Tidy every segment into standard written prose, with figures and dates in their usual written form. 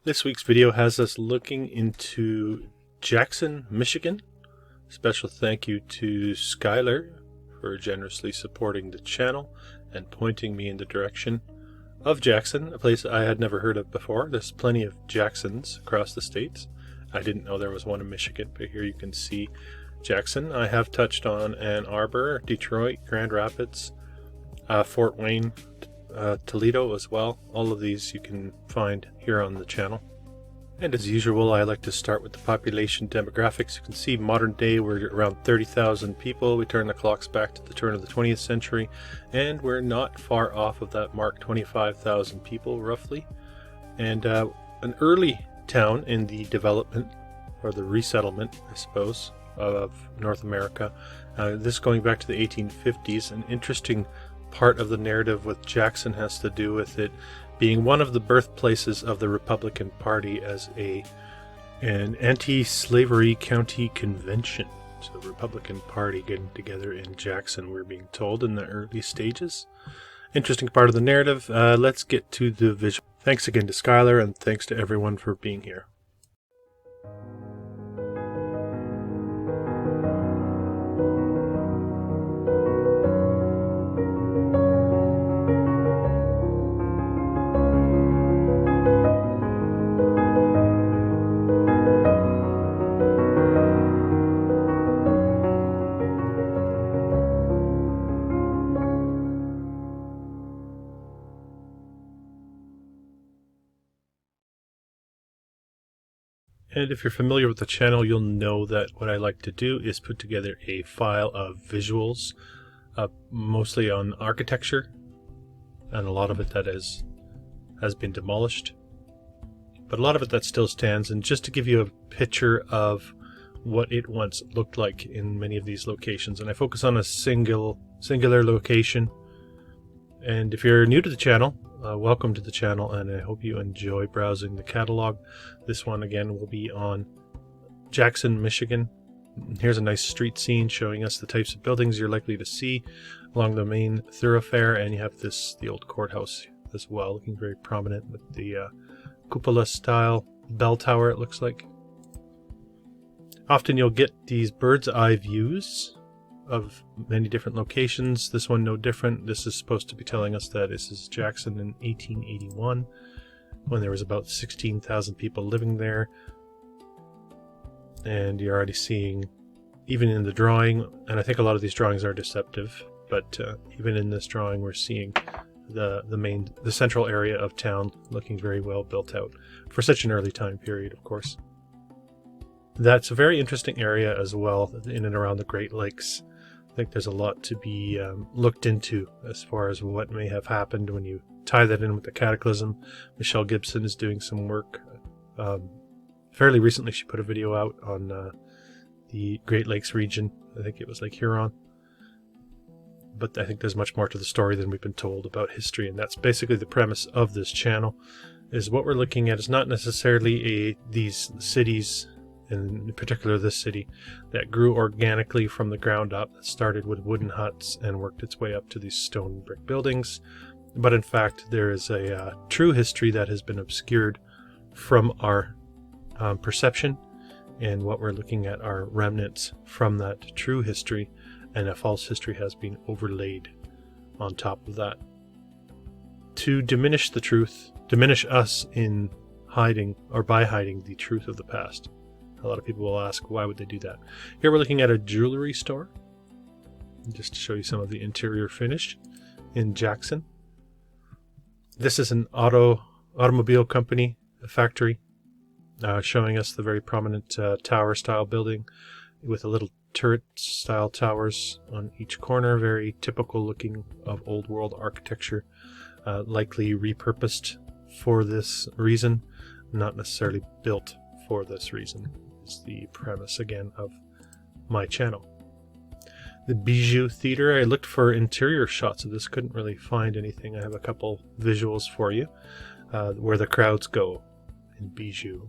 This week's video has us looking into Jackson, Michigan. Special thank you to Skylar for generously supporting the channel and pointing me in the direction of Jackson, a place I had never heard of before. There's plenty of Jacksons across the states. I didn't know there was one in Michigan, but here you can see Jackson. I have touched on Ann Arbor, Detroit, Grand Rapids, Fort Wayne, Toledo as well. All of these you can find here on the channel. And as usual, I like to start with the population demographics. You can see modern day we're around 30,000 people. We turn the clocks back to the turn of the 20th century, and we're not far off of that mark, 25,000 people roughly. And an early town in the development, or the resettlement, I suppose, of North America. This going back to the 1850s. An interesting part of the narrative with Jackson has to do with it being one of the birthplaces of the Republican Party as an anti-slavery county convention. So the Republican Party getting together in Jackson, we're being told, in the early stages. Interesting part of the narrative. Let's get to the visual. Thanks again to Skylar, and thanks to everyone for being here. And if you're familiar with the channel, you'll know that what I like to do is put together a file of visuals, mostly on architecture, and a lot of it that has been demolished, but a lot of it that still stands. And just to give you a picture of what it once looked like in many of these locations, and I focus on a singular location. And if you're new to the channel, welcome to the channel, and I hope you enjoy browsing the catalog. This one again will be on Jackson, Michigan. Here's a nice street scene showing us the types of buildings you're likely to see along the main thoroughfare, and you have the old courthouse as well, looking very prominent with the cupola style bell tower, it looks like. Often you'll get these bird's eye views of many different locations. This one no different. This is supposed to be telling us that this is Jackson in 1881, when there was about 16,000 people living there. And you're already seeing, even in the drawing, and I think a lot of these drawings are deceptive, but even in this drawing we're seeing the central area of town looking very well built out for such an early time period, of course. That's a very interesting area as well, in and around the Great Lakes. I think there's a lot to be looked into as far as what may have happened when you tie that in with the cataclysm. Michelle Gibson is doing some work. Fairly recently she put a video out on the Great Lakes region. I think it was Lake Huron. But I think there's much more to the story than we've been told about history, and that's basically the premise of this channel. Is what we're looking at is not necessarily these cities, in particular this city, that grew organically from the ground up, that started with wooden huts and worked its way up to these stone and brick buildings. But in fact, there is a true history that has been obscured from our perception, and what we're looking at are remnants from that true history, and a false history has been overlaid on top of that to diminish the truth, diminish us in hiding, or by hiding the truth of the past. A lot of people will ask, why would they do that? Here we're looking at a jewelry store, just to show you some of the interior finish in Jackson. This is an automobile company, a factory, showing us the very prominent tower-style building with a little turret-style towers on each corner, very typical looking of old-world architecture, likely repurposed for this reason, not necessarily built for this reason. Is the premise again of my channel. The Bijou Theater, I looked for interior shots of this, couldn't really find anything. I have a couple visuals for you where the crowds go in Bijou,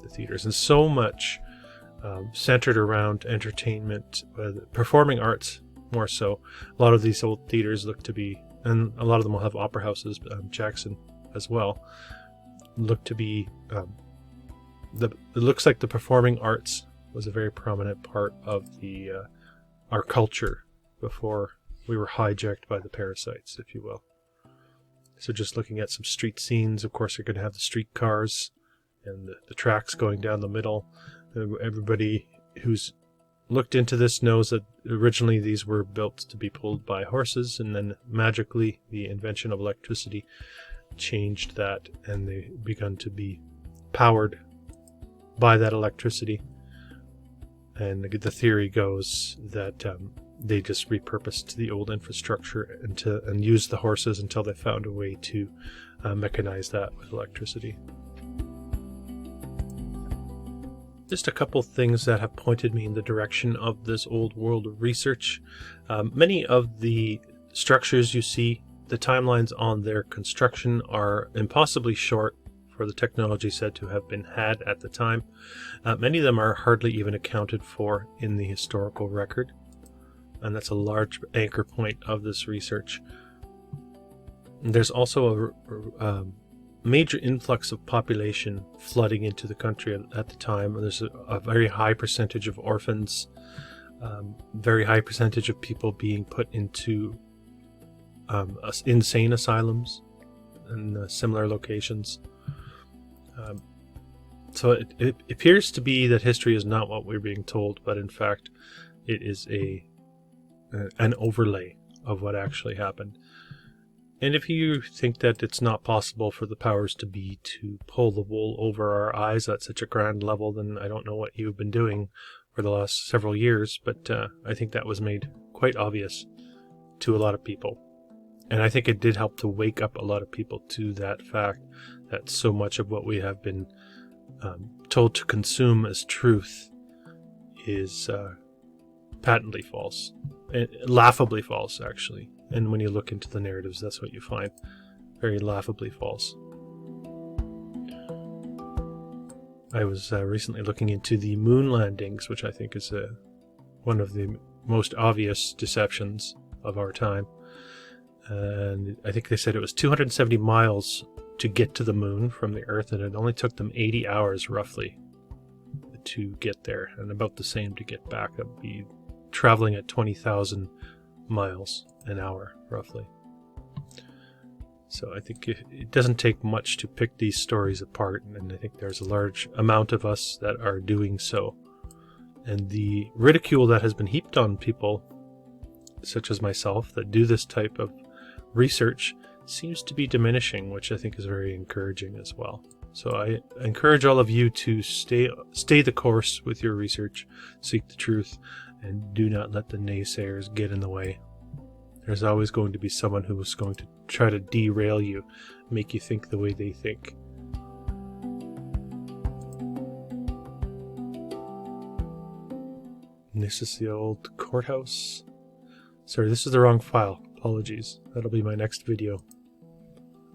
the theaters, and so much centered around entertainment, performing arts more so. A lot of these old theaters look to be, and a lot of them will have opera houses, Jackson as well, look to be it looks like the performing arts was a very prominent part of the our culture before we were hijacked by the parasites, if you will. So just looking at some street scenes, of course you're going to have the streetcars and the tracks going down the middle. Everybody who's looked into this knows that originally these were built to be pulled by horses, and then magically the invention of electricity changed that, and they begun to be powered by that electricity. And the theory goes that they just repurposed the old infrastructure and used the horses until they found a way to mechanize that with electricity. Just a couple things that have pointed me in the direction of this old world research. Many of the structures you see, the timelines on their construction are impossibly short for the technology said to have been had at the time. Many of them are hardly even accounted for in the historical record, and that's a large anchor point of this research. There's also a major influx of population flooding into the country at the time. There's a very high percentage of orphans, very high percentage of people being put into insane asylums and similar locations. So it appears to be that history is not what we're being told, but in fact it is an overlay of what actually happened. And if you think that it's not possible for the powers to be to pull the wool over our eyes at such a grand level, then I don't know what you've been doing for the last several years, but I think that was made quite obvious to a lot of people. And I think it did help to wake up a lot of people to that fact that so much of what we have been told to consume as truth is patently false, laughably false, actually. And when you look into the narratives, that's what you find. Very laughably false. I was recently looking into the moon landings, which I think is one of the most obvious deceptions of our time. And I think they said it was 270 miles to get to the moon from the Earth, and it only took them 80 hours roughly to get there, and about the same to get back. That would be traveling at 20,000 miles an hour, roughly. So I think it doesn't take much to pick these stories apart, and I think there's a large amount of us that are doing so. And the ridicule that has been heaped on people, such as myself, that do this type of research seems to be diminishing, which I think is very encouraging as well. So I encourage all of you to stay the course with your research, seek the truth, and do not let the naysayers get in the way. There's always going to be someone who is going to try to derail you, make you think the way they think. And this is the old courthouse. Sorry, this is the wrong file. Apologies. That'll be my next video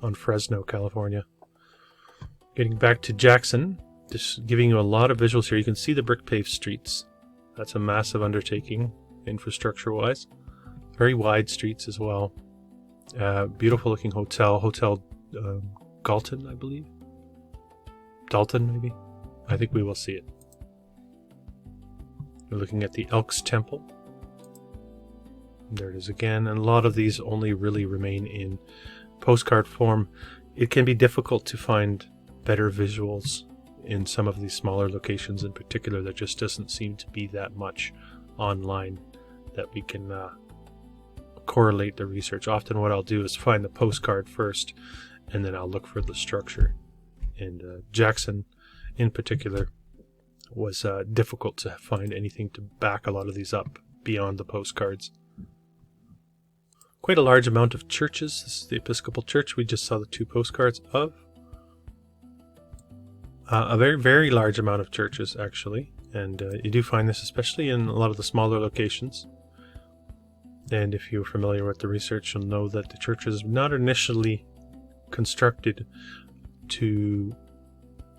on Fresno, California. Getting back to Jackson, just giving you a lot of visuals here. You can see the brick paved streets. That's a massive undertaking, infrastructure-wise. Very wide streets as well. Beautiful looking hotel. Hotel Galton, I believe. Dalton, maybe? I think we will see it. We're looking at the Elks Temple. There it is again. And a lot of these only really remain in postcard form. It can be difficult to find better visuals in some of these smaller locations in particular. There just doesn't seem to be that much online that we can correlate the research. Often what I'll do is find the postcard first, and then I'll look for the structure. And Jackson in particular was difficult to find anything to back a lot of these up beyond the postcards. Quite a large amount of churches. This is the Episcopal Church we just saw the 2 postcards of. A very, very large amount of churches, actually. And you do find this especially in a lot of the smaller locations. And if you're familiar with the research, you'll know that the church is not initially constructed to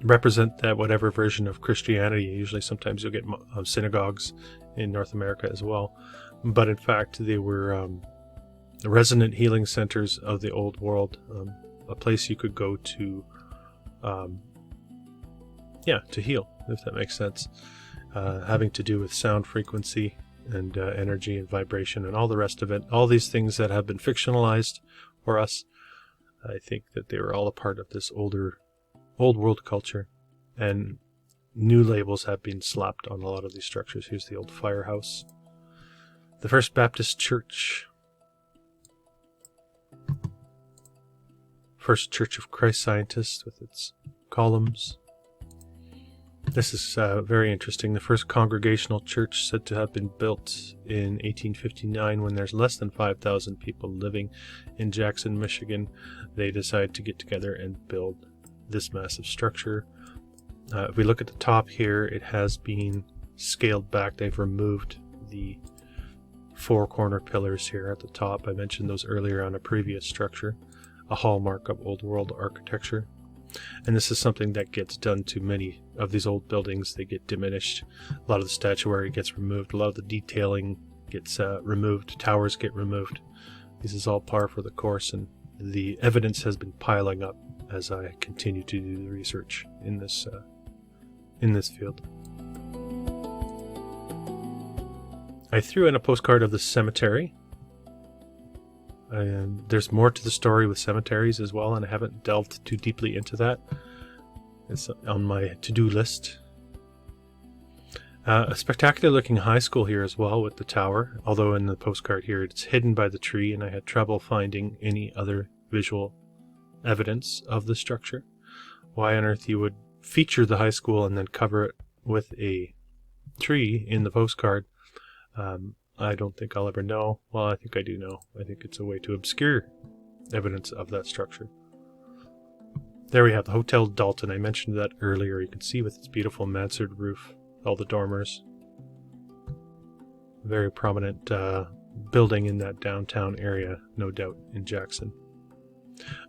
represent that whatever version of Christianity. Usually sometimes you'll get synagogues in North America as well. But in fact, they were resident healing centers of the old world, a place you could go to to heal, if that makes sense. Having to do with sound frequency and energy and vibration and all the rest of it. All these things that have been fictionalized for us, I think that they were all a part of this old world culture. And new labels have been slapped on a lot of these structures. Here's the old firehouse. The First Baptist Church. First Church of Christ Scientist with its columns. This is very interesting. The first Congregational Church said to have been built in 1859 when there's less than 5,000 people living in Jackson, Michigan. They decided to get together and build this massive structure. If we look at the top here, it has been scaled back. They've removed the 4 corner pillars here at the top. I mentioned those earlier on a previous structure, a hallmark of old world architecture. And this is something that gets done to many of these old buildings. They get diminished. A lot of the statuary gets removed. A lot of the detailing gets removed. Towers get removed. This is all par for the course, and the evidence has been piling up as I continue to do the research in this field. I threw in a postcard of the cemetery. And there's more to the story with cemeteries as well, and I haven't delved too deeply into that. It's on my to-do list. A spectacular looking high school here as well with the tower, although in the postcard here it's hidden by the tree, and I had trouble finding any other visual evidence of the structure. Why on earth you would feature the high school and then cover it with a tree in the postcard, I don't think I'll ever know. Well, I think I do know. I think it's a way to obscure evidence of that structure. There we have the Hotel Dalton. I mentioned that earlier. You can see with its beautiful mansard roof, all the dormers. Very prominent building in that downtown area, no doubt, in Jackson.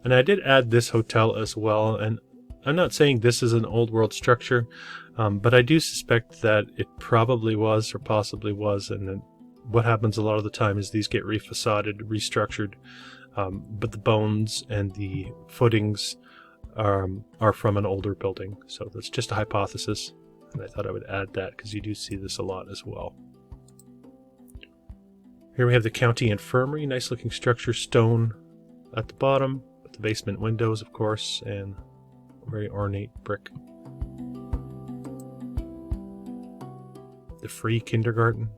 And I did add this hotel as well, and I'm not saying this is an old world structure, but I do suspect that it probably was or possibly was, and then what happens a lot of the time is these get refacaded, restructured, but the bones and the footings are from an older building. So that's just a hypothesis, and I thought I would add that because you do see this a lot as well. Here we have the county infirmary, nice looking structure, stone at the bottom, with the basement windows, of course, and very ornate brick. The free kindergarten.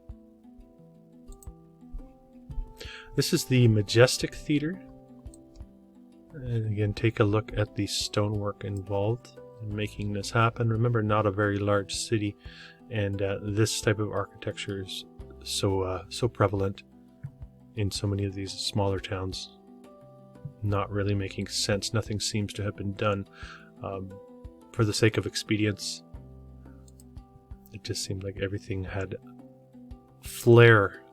This is the Majestic Theater. And again, take a look at the stonework involved in making this happen. Remember, not a very large city, and this type of architecture is so prevalent in so many of these smaller towns. Not really making sense. Nothing seems to have been done for the sake of expedience. It just seemed like everything had flair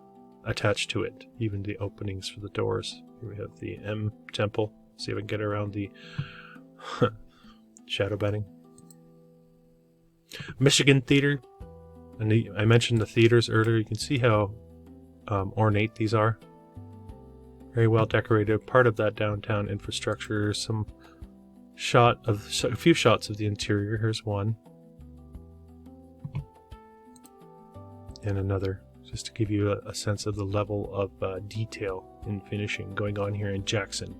attached to it, even the openings for the doors. Here we have the M Temple. See if I can get around the shadow banning. Michigan Theater. And I mentioned the theaters earlier. You can see how ornate these are. Very well decorated. Part of that downtown infrastructure. A few shots of the interior. Here's one. And another, just to give you a sense of the level of detail in finishing going on here in Jackson.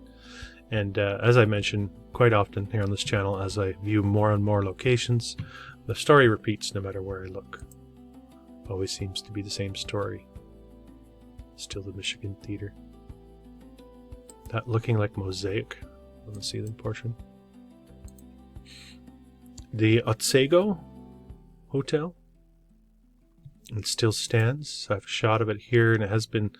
And as I mention quite often here on this channel, as I view more and more locations, the story repeats no matter where I look. Always seems to be the same story. Still the Michigan Theater. That looking like mosaic on the ceiling portion. The Otsego Hotel. It still stands. I have a shot of it here, and it has been,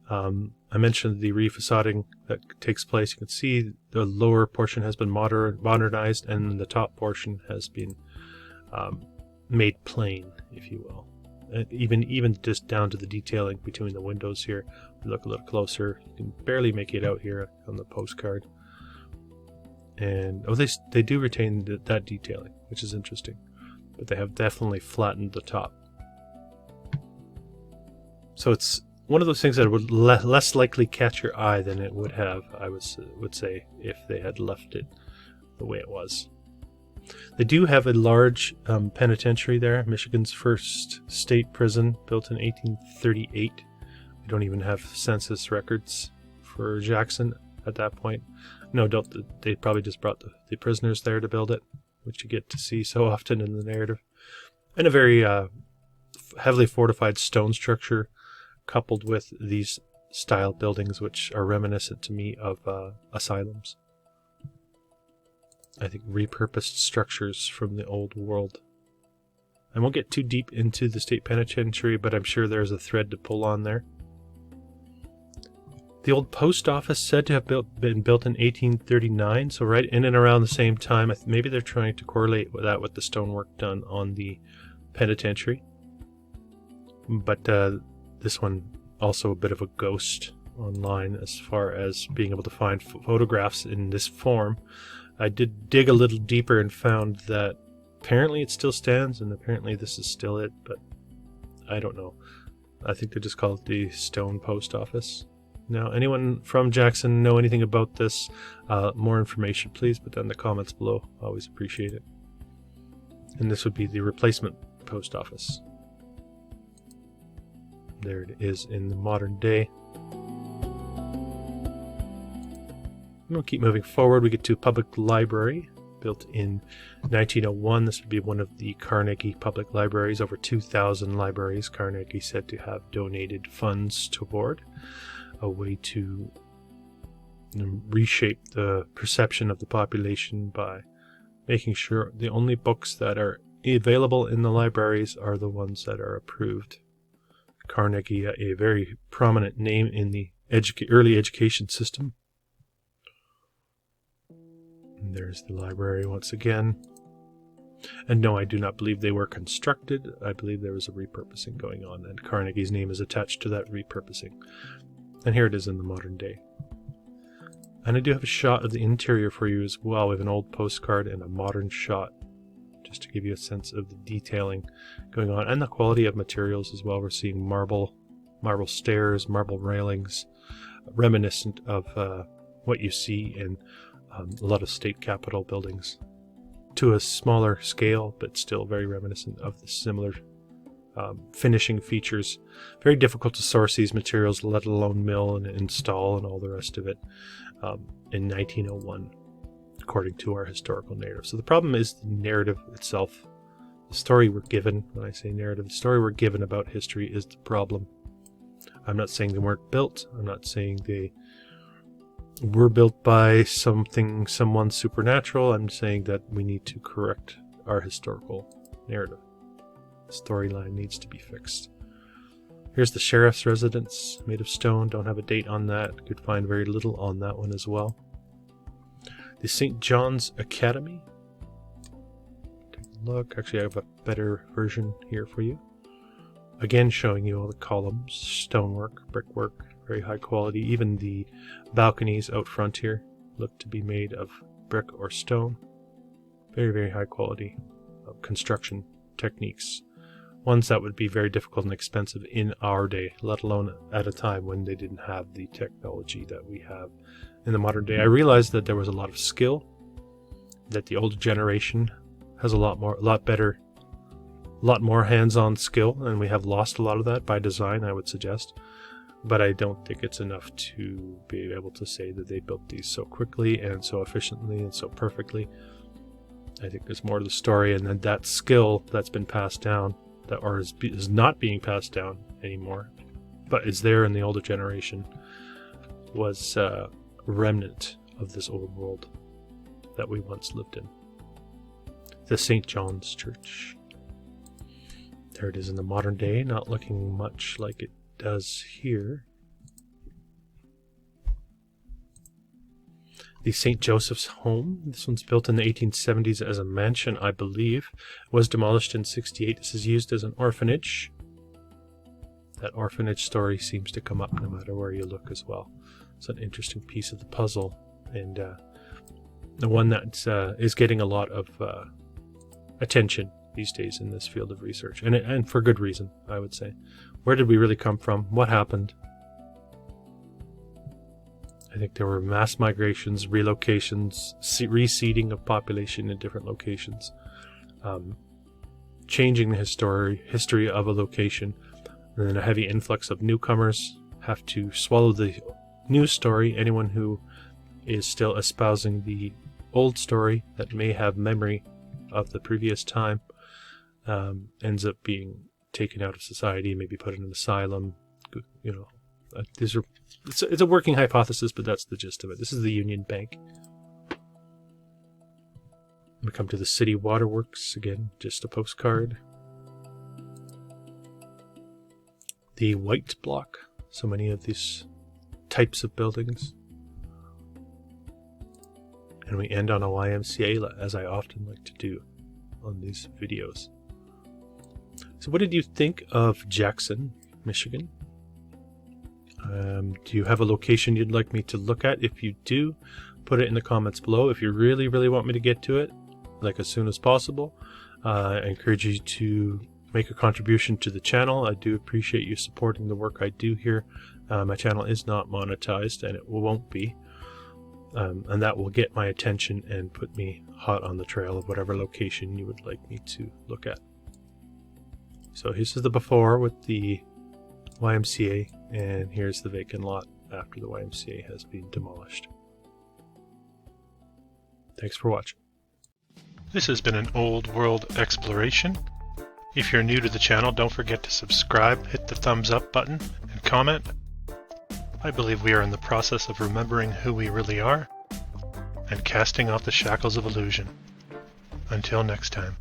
I mentioned the refacading that takes place. You can see the lower portion has been modernized, and the top portion has been made plain, if you will. Even just down to the detailing between the windows here. If you look a little closer, you can barely make it out here on the postcard. And they do retain that detailing, which is interesting, but they have definitely flattened the top. So it's one of those things that would less likely catch your eye than it would have, I would say, if they had left it the way it was. They do have a large penitentiary there, Michigan's first state prison, built in 1838. We don't even have census records for Jackson at that point. No, they probably just brought the prisoners there to build it, which you get to see so often in the narrative. And a very heavily fortified stone structure coupled with these style buildings, which are reminiscent to me of asylums. I think repurposed structures from the old world. I won't get too deep into the state penitentiary, but I'm sure there's a thread to pull on there. The old post office said to have been built in 1839, so right in and around the same time. Maybe they're trying to correlate that with the stonework done on the penitentiary. But this one also a bit of a ghost online as far as being able to find photographs in this form. I did dig a little deeper and found that apparently it still stands, and apparently this is still it, but I don't know. I think they just call it the Stone Post Office. Now, anyone from Jackson know anything about this? More information, please, put that in the comments below. Always appreciate it. And this would be the replacement post office. There it is in the modern day. We'll keep moving forward. We get to a public library built in 1901. This would be one of the Carnegie public libraries. Over 2,000 libraries Carnegie said to have donated funds toward. A way to reshape the perception of the population by making sure the only books that are available in the libraries are the ones that are approved. Carnegie, a very prominent name in the early education system. And there's the library once again. And no, I do not believe they were constructed. I believe there was a repurposing going on, and Carnegie's name is attached to that repurposing. And here it is in the modern day. And I do have a shot of the interior for you as well. We have an old postcard and a modern shot, just to give you a sense of the detailing going on and the quality of materials as well. We're seeing marble stairs, marble railings, reminiscent of what you see in a lot of state capitol buildings, to a smaller scale, but still very reminiscent of the similar finishing features. Very difficult to source these materials, let alone mill and install and all the rest of it in 1901, according to our historical narrative. So the problem is the narrative itself. The story we're given, when I say narrative, the story we're given about history is the problem. I'm not saying they weren't built. I'm not saying they were built by someone supernatural. I'm saying that we need to correct our historical narrative. Storyline needs to be fixed. Here's the sheriff's residence, made of stone. Don't have a date on that. Could find very little on that one as well. The St. John's Academy. Take a look. Actually, I have a better version here for you. Again, showing you all the columns, stonework, brickwork, very high quality. Even the balconies out front here look to be made of brick or stone. Very, very high quality construction techniques. Ones that would be very difficult and expensive in our day, let alone at a time when they didn't have the technology that we have in the modern day. I realized that there was a lot of skill, that the older generation has a lot more hands-on skill, and we have lost a lot of that by design, I would suggest. But I don't think it's enough to be able to say that they built these so quickly and so efficiently and so perfectly. I think there's more to the story, and then that skill that's been passed down, is not being passed down anymore, but is there in the older generation, was a remnant of this old world that we once lived in. The St. John's Church. There it is in the modern day, not looking much like it does here. The St. Joseph's Home. This one's built in the 1870s as a mansion, I believe. Was demolished in 68. This is used as an orphanage. That orphanage story seems to come up no matter where you look as well. It's an interesting piece of the puzzle, and the one that is getting a lot of attention these days in this field of research, and for good reason, I would say. Where did we really come from? What happened? I think there were mass migrations, relocations, reseeding of population in different locations, changing the history of a location, and then a heavy influx of newcomers have to swallow the new story. Anyone who is still espousing the old story that may have memory of the previous time ends up being taken out of society, maybe put in an asylum. You know, it's a working hypothesis, but that's the gist of it. This is the Union Bank. We come to the city waterworks again, just a postcard. The white block, so many of these types of buildings. And we end on a YMCA, as I often like to do on these videos. So what did you think of Jackson, Michigan? Do you have a location you'd like me to look at? If you do, put it in the comments below. If you really, really want me to get to it, like as soon as possible, I encourage you to make a contribution to the channel. I do appreciate you supporting the work I do here. My channel is not monetized, and it won't be. And that will get my attention and put me hot on the trail of whatever location you would like me to look at. So this is the before with the YMCA, and here's the vacant lot after the YMCA has been demolished. Thanks for watching. This has been an old world exploration. If you're new to the channel, don't forget to subscribe, hit the thumbs up button, and comment. I believe we are in the process of remembering who we really are and casting off the shackles of illusion. Until next time.